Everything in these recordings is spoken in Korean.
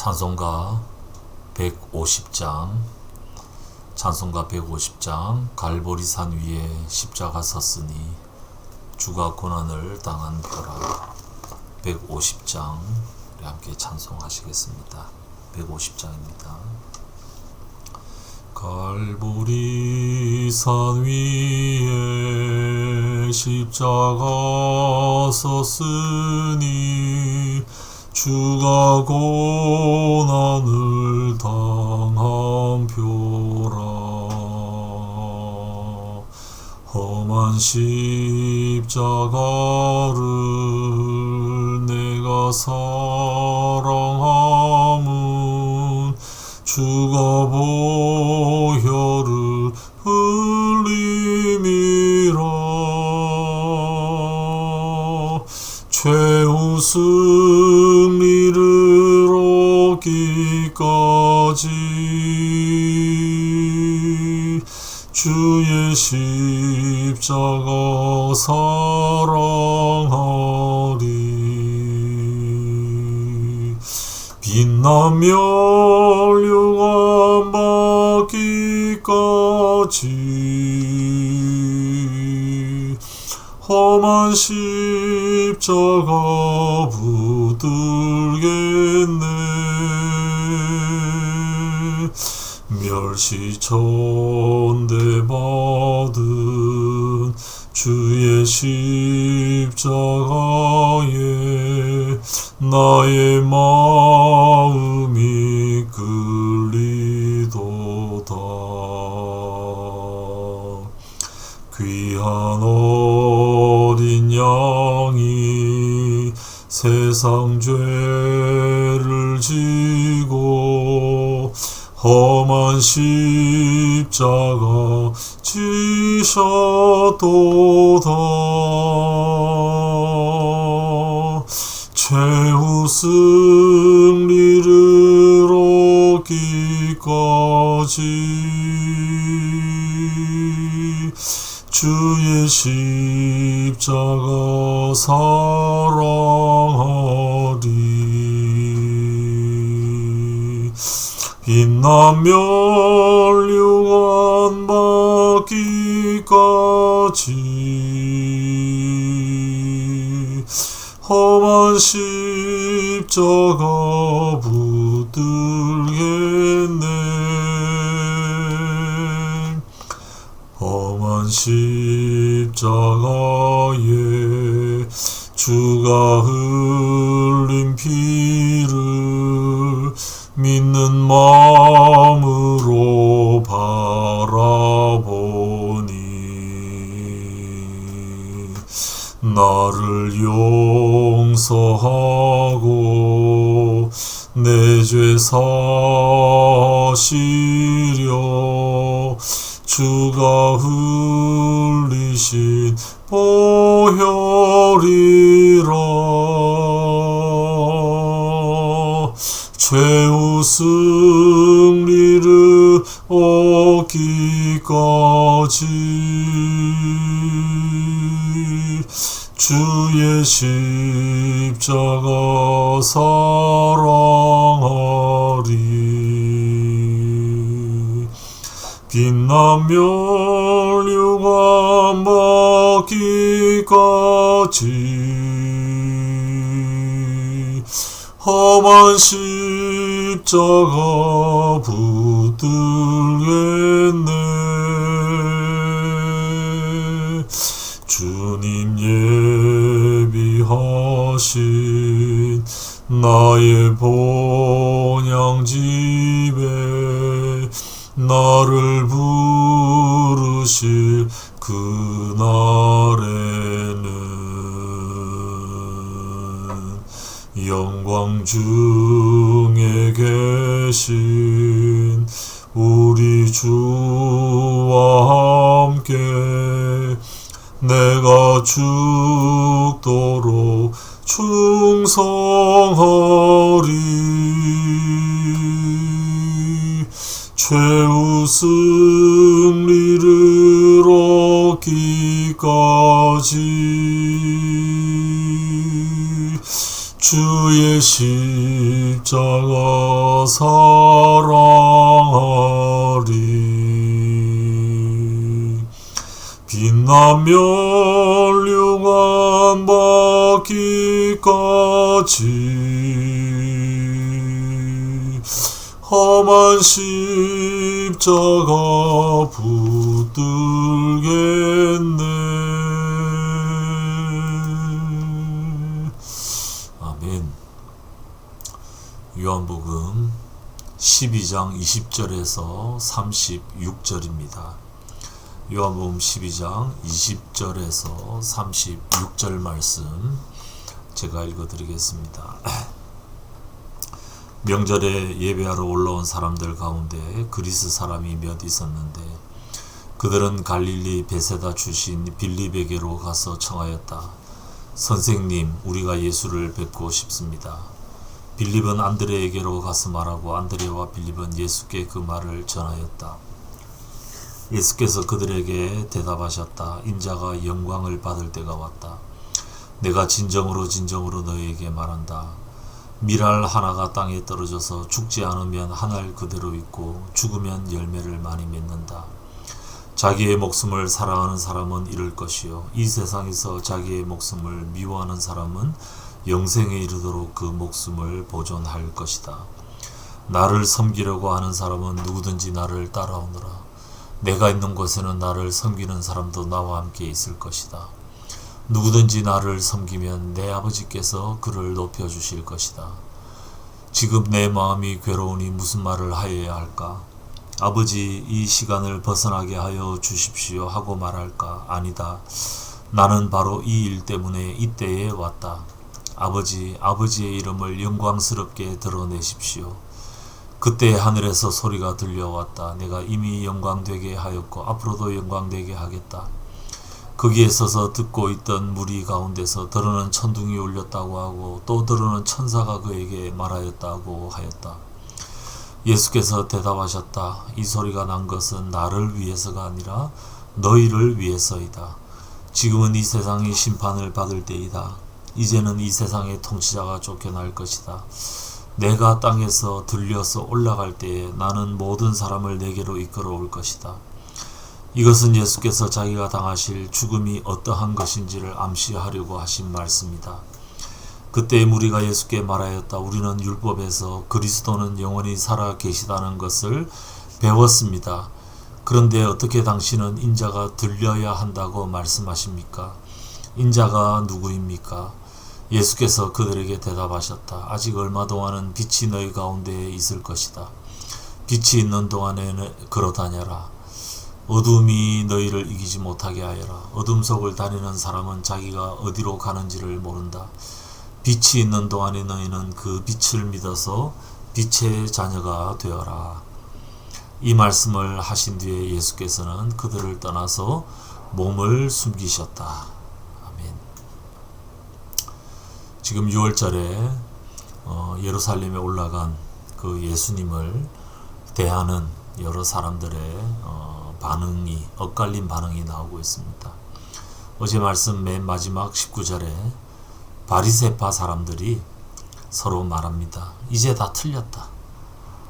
찬송가 150장 찬송가 150장 갈보리산 위에 십자가 섰으니 주가 고난을 당한 벼라. 150장 우리 함께 찬송하시겠습니다. 150장입니다. 갈보리산 위에 십자가 섰으니 주가 고난을 당한 표라. 험한 십자가를 내가 사랑함은 주가 보혈을 흘림이라. 최후 승리를 얻기까지 주의 십자가 사랑하리. 빛나며 멸류관 받기까지 험한 십자가 붙들겠네. 멸시천대 받은 주의 십자가에 나의 마음이 끌리도다. 귀한 어린 양이 세상 죄를 지고 험한 십자가 지셨도다. 최후 승리를 얻기까지 주의 십자가 사랑하리. 빛나며 멸류관 받기까지 험한 십자가 붙들겠네. 험한 십자가에 주가 흘린 피를 믿는 마음으로 바라보니 나를 용서하고 내 죄 사시려 주가 흘리신 보혈이라. 최후 승리를 얻기까지 주의 십자가 사랑하리. 빛나며 멸류관 받기까지 험한 십자가 붙들겠네. 주님 예비하신 나의 본향집에 나를 부르실 그날에는 영광 중에 계신 우리 주와 함께 내가 죽도록 충성하리. 최후 승리를 얻기까지 주의 내 십자가 사랑하리. 빛나며 흉한 받기까지 험한 십자가 붙들겠네. 아멘. 요한복음 12장 20절에서 36절입니다. 요한복음 12장 20절에서 36절 말씀 제가 읽어드리겠습니다. 명절에 예배하러 올라온 사람들 가운데 그리스 사람이 몇 있었는데 그들은 갈릴리 베세다 출신 빌립에게로 가서 청하였다. 선생님, 우리가 예수를 뵙고 싶습니다. 빌립은 안드레에게로 가서 말하고 안드레와 빌립은 예수께 그 말을 전하였다. 예수께서 그들에게 대답하셨다. 인자가 영광을 받을 때가 왔다. 내가 진정으로 너희에게 말한다. 밀알 하나가 땅에 떨어져서 죽지 않으면 한 알 그대로 있고 죽으면 열매를 많이 맺는다. 자기의 목숨을 사랑하는 사람은 잃을 것이요 이 세상에서 자기의 목숨을 미워하는 사람은 영생에 이르도록 그 목숨을 보존할 것이다. 나를 섬기려고 하는 사람은 누구든지 나를 따라오너라. 내가 있는 곳에는 나를 섬기는 사람도 나와 함께 있을 것이다. 누구든지 나를 섬기면 내 아버지께서 그를 높여주실 것이다. 지금 내 마음이 괴로우니 무슨 말을 하여야 할까? 아버지, 이 시간을 벗어나게 하여 주십시오 하고 말할까? 아니다. 나는 바로 이 일 때문에 이때에 왔다. 아버지, 아버지의 이름을 영광스럽게 드러내십시오. 그때 하늘에서 소리가 들려왔다. 내가 이미 영광되게 하였고 앞으로도 영광되게 하겠다. 거기에 서서 듣고 있던 무리 가운데서 더러는 천둥이 울렸다고 하고 또 더러는 천사가 그에게 말하였다고 하였다. 예수께서 대답하셨다. 이 소리가 난 것은 나를 위해서가 아니라 너희를 위해서이다. 지금은 이 세상이 심판을 받을 때이다. 이제는 이 세상의 통치자가 쫓겨날 것이다. 내가 땅에서 들려서 올라갈 때에 나는 모든 사람을 내게로 이끌어 올 것이다. 이것은 예수께서 자기가 당하실 죽음이 어떠한 것인지를 암시하려고 하신 말씀이다. 그때 무리가 예수께 말하였다. 우리는 율법에서 그리스도는 영원히 살아 계시다는 것을 배웠습니다. 그런데 어떻게 당신은 인자가 들려야 한다고 말씀하십니까? 인자가 누구입니까? 예수께서 그들에게 대답하셨다. 아직 얼마 동안은 빛이 너희 가운데에 있을 것이다. 빛이 있는 동안에는 걸어다녀라. 어둠이 너희를 이기지 못하게 하여라. 어둠 속을 다니는 사람은 자기가 어디로 가는지를 모른다. 빛이 있는 동안에 너희는 그 빛을 믿어서 빛의 자녀가 되어라. 이 말씀을 하신 뒤에 예수께서는 그들을 떠나서 몸을 숨기셨다. 지금 6월절에 예루살렘에 올라간 그 예수님을 대하는 여러 사람들의 반응이 엇갈린 반응이 나오고 있습니다. 어제 말씀 맨 마지막 19절에 바리새파 사람들이 서로 말합니다. 이제 다 틀렸다.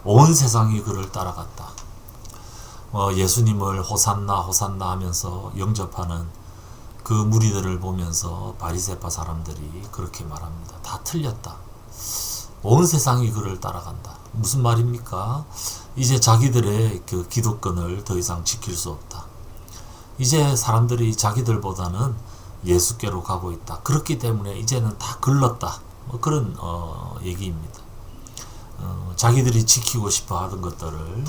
온 세상이 그를 따라갔다. 예수님을 호산나 호산나 하면서 영접하는 그 무리들을 보면서 바리새파 사람들이 그렇게 말합니다. 다 틀렸다. 온 세상이 그를 따라간다. 무슨 말입니까? 이제 자기들의 그 기득권을 더 이상 지킬 수 없다. 이제 사람들이 자기들보다는 예수께로 가고 있다. 그렇기 때문에 이제는 다 글렀다. 그런 얘기입니다. 자기들이 지키고 싶어 하던 것들을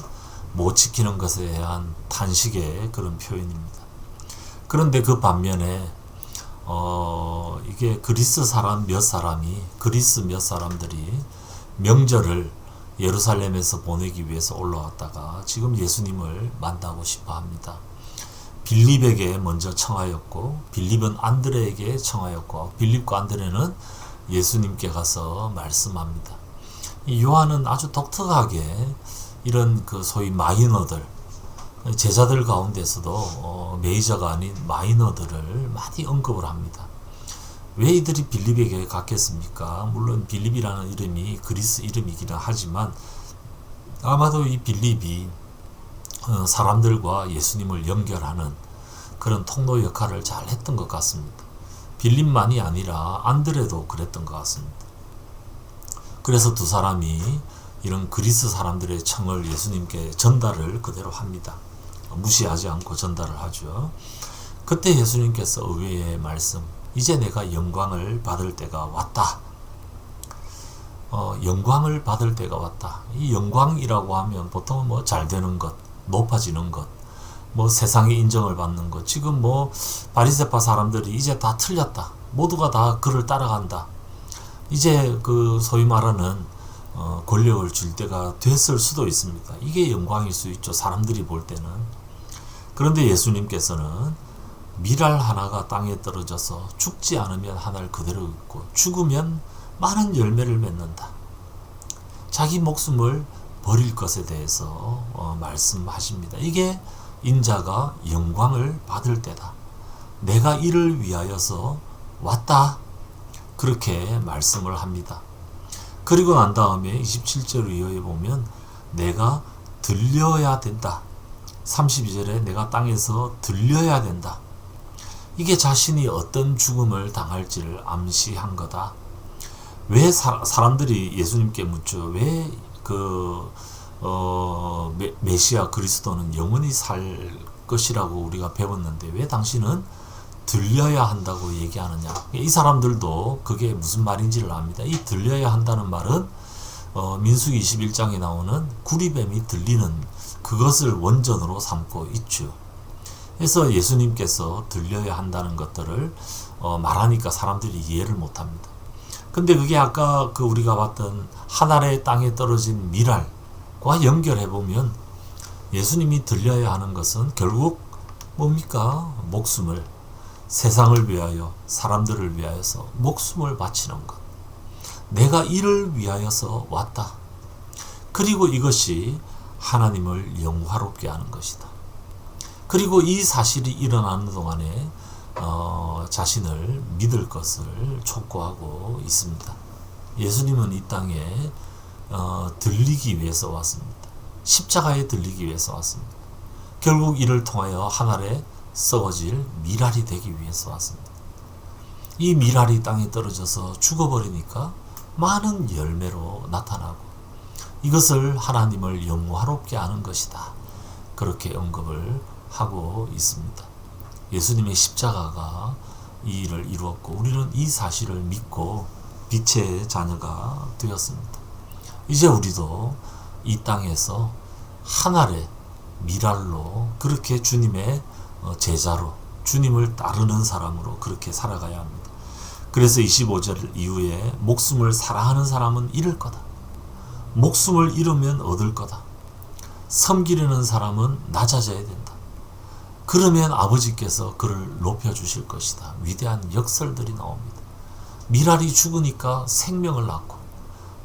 못 지키는 것에 대한 탄식의 그런 표현입니다. 그런데 그 반면에 이게 그리스 몇 사람들이 명절을 예루살렘에서 보내기 위해서 올라왔다가 지금 예수님을 만나고 싶어 합니다. 빌립에게 먼저 청하였고 빌립은 안드레에게 청하였고 빌립과 안드레는 예수님께 가서 말씀합니다. 이 요한은 아주 독특하게 이런 그 소위 마이너들 제자들 가운데서도 메이저가 아닌 마이너들을 많이 언급을 합니다. 왜 이들이 빌립의 교회에 갔겠습니까? 물론 빌립이라는 이름이 그리스 이름이기는 하지만 아마도 이 빌립이 사람들과 예수님을 연결하는 그런 통로 역할을 잘 했던 것 같습니다. 빌립만이 아니라 안드레도 그랬던 것 같습니다. 그래서 두 사람이 이런 그리스 사람들의 청을 예수님께 전달을 그대로 합니다. 무시하지 않고 전달을 하죠. 그때 예수님께서 의외의 말씀, 이제 내가 영광을 받을 때가 왔다. 영광을 받을 때가 왔다. 이 영광이라고 하면 보통 뭐 잘 되는 것, 높아지는 것, 뭐 세상의 인정을 받는 것. 지금 뭐 바리새파 사람들이 이제 다 틀렸다. 모두가 다 그를 따라간다. 이제 그 소위 말하는 권력을 줄 때가 됐을 수도 있습니다. 이게 영광일 수 있죠. 사람들이 볼 때는. 그런데 예수님께서는 밀알 하나가 땅에 떨어져서 죽지 않으면 하나를 그대로 있고 죽으면 많은 열매를 맺는다. 자기 목숨을 버릴 것에 대해서 말씀하십니다. 이게 인자가 영광을 받을 때다. 내가 이를 위하여서 왔다. 그렇게 말씀을 합니다. 그리고 난 다음에 27절 이후에 보면 내가 들려야 된다. 32절에 내가 땅에서 들려야 된다. 이게 자신이 어떤 죽음을 당할지를 암시한 거다. 왜 사람들이 예수님께 묻죠. 왜 메시아 그리스도는 영원히 살 것이라고 우리가 배웠는데 왜 당신은 들려야 한다고 얘기하느냐. 이 사람들도 그게 무슨 말인지를 압니다. 이 들려야 한다는 말은 민수기 21장에 나오는 구리뱀이 들리는 그것을 원전으로 삼고 있죠. 그래서 예수님께서 들려야 한다는 것들을 말하니까 사람들이 이해를 못합니다. 근데 그게 아까 우리가 봤던 하늘의 땅에 떨어진 밀알과 연결해보면 예수님이 들려야 하는 것은 결국 뭡니까? 목숨을, 세상을 위하여, 사람들을 위하여서 목숨을 바치는 것. 내가 이를 위하여서 왔다. 그리고 이것이 하나님을 영화롭게 하는 것이다. 그리고 이 사실이 일어나는 동안에 자신을 믿을 것을 촉구하고 있습니다. 예수님은 이 땅에 들리기 위해서 왔습니다. 십자가에 들리기 위해서 왔습니다. 결국 이를 통하여 하늘에 썩어질 밀알이 되기 위해서 왔습니다. 이 밀알이 땅에 떨어져서 죽어버리니까 많은 열매로 나타나고 이것을 하나님을 영화롭게 하는 것이다. 그렇게 언급을 하고 있습니다. 예수님의 십자가가 이 일을 이루었고 우리는 이 사실을 믿고 빛의 자녀가 되었습니다. 이제 우리도 이 땅에서 하늘의 밀알로 그렇게 주님의 제자로 주님을 따르는 사람으로 그렇게 살아가야 합니다. 그래서 25절 이후에 목숨을 사랑하는 사람은 잃을 거다. 목숨을 잃으면 얻을 거다. 섬기려는 사람은 낮아져야 된다. 그러면 아버지께서 그를 높여주실 것이다. 위대한 역설들이 나옵니다. 밀알이 죽으니까 생명을 낳고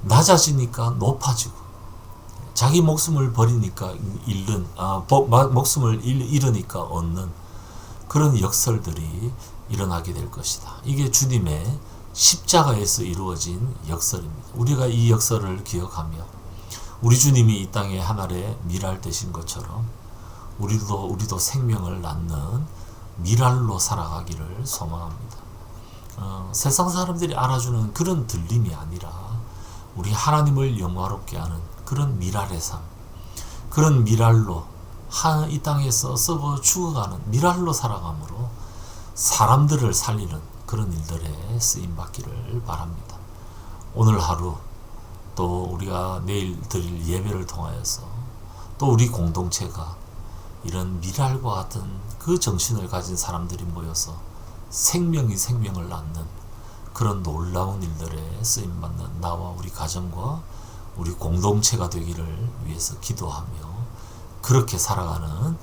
낮아지니까 높아지고 자기 목숨을 버리니까 목숨을 잃으니까 얻는 그런 역설들이 일어나게 될 것이다. 이게 주님의 십자가에서 이루어진 역설입니다. 우리가 이 역설을 기억하며 우리 주님이 이 땅에 하늘의 밀알 되신 것처럼 우리도 생명을 낳는 밀알로 살아가기를 소망합니다. 세상 사람들이 알아주는 그런 들림이 아니라 우리 하나님을 영화롭게 하는 그런 밀알의 삶, 그런 밀알로 이 땅에서 썩어 죽어가는 밀알로 살아감으로 사람들을 살리는 그런 일들에 쓰임받기를 바랍니다. 오늘 하루 또 우리가 내일 드릴 예배를 통하여서 또 우리 공동체가 이런 밀알과 같은 그 정신을 가진 사람들이 모여서 생명이 생명을 낳는 그런 놀라운 일들에 쓰임받는 나와 우리 가정과 우리 공동체가 되기를 위해서 기도하며 그렇게 살아가는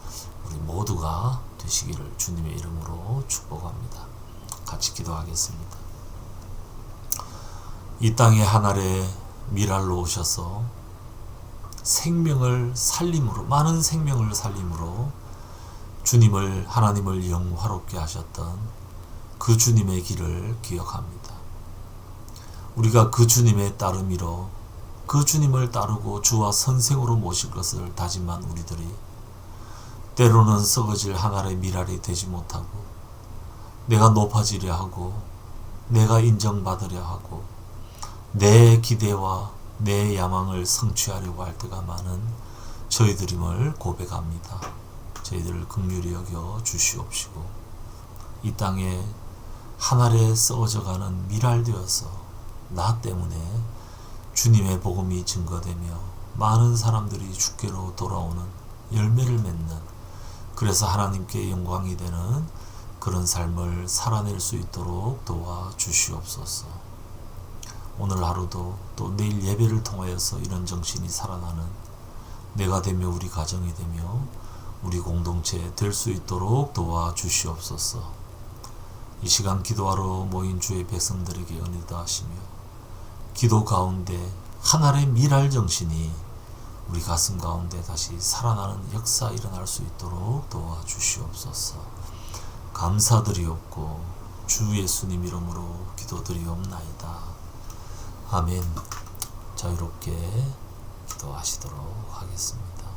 우리 모두가 되시기를 주님의 이름으로 축복합니다. 같이 기도하겠습니다. 이 땅에 하늘에 밀알로 오셔서 생명을 살림으로, 많은 생명을 살림으로 주님을, 하나님을 영화롭게 하셨던 그 주님의 길을 기억합니다. 우리가 그 주님의 따름이로 그 주님을 따르고 주와 선생으로 모실 것을 다짐한 우리들이 때로는 썩어질 한 알의 밀알이 되지 못하고 내가 높아지려 하고 내가 인정받으려 하고 내 기대와 내 야망을 성취하려고 할 때가 많은 저희들임을 고백합니다. 저희들을 긍휼히 여겨 주시옵시고 이 땅에 한 알에 썩어져가는 밀알 되어서 나 때문에 주님의 복음이 증거되며 많은 사람들이 주께로 돌아오는 열매를 맺는, 그래서 하나님께 영광이 되는 그런 삶을 살아낼 수 있도록 도와주시옵소서. 오늘 하루도 또 내일 예배를 통하여서 이런 정신이 살아나는 내가 되며 우리 가정이 되며 우리 공동체 될 수 있도록 도와주시옵소서. 이 시간 기도하러 모인 주의 백성들에게 은혜도 하시며 기도 가운데 하나의 밀알 정신이 우리 가슴 가운데 다시 살아나는 역사 일어날 수 있도록 도와주시옵소서. 감사드리옵고 주 예수님 이름으로 기도드리옵나이다. 아멘. 자유롭게 기도하시도록 하겠습니다.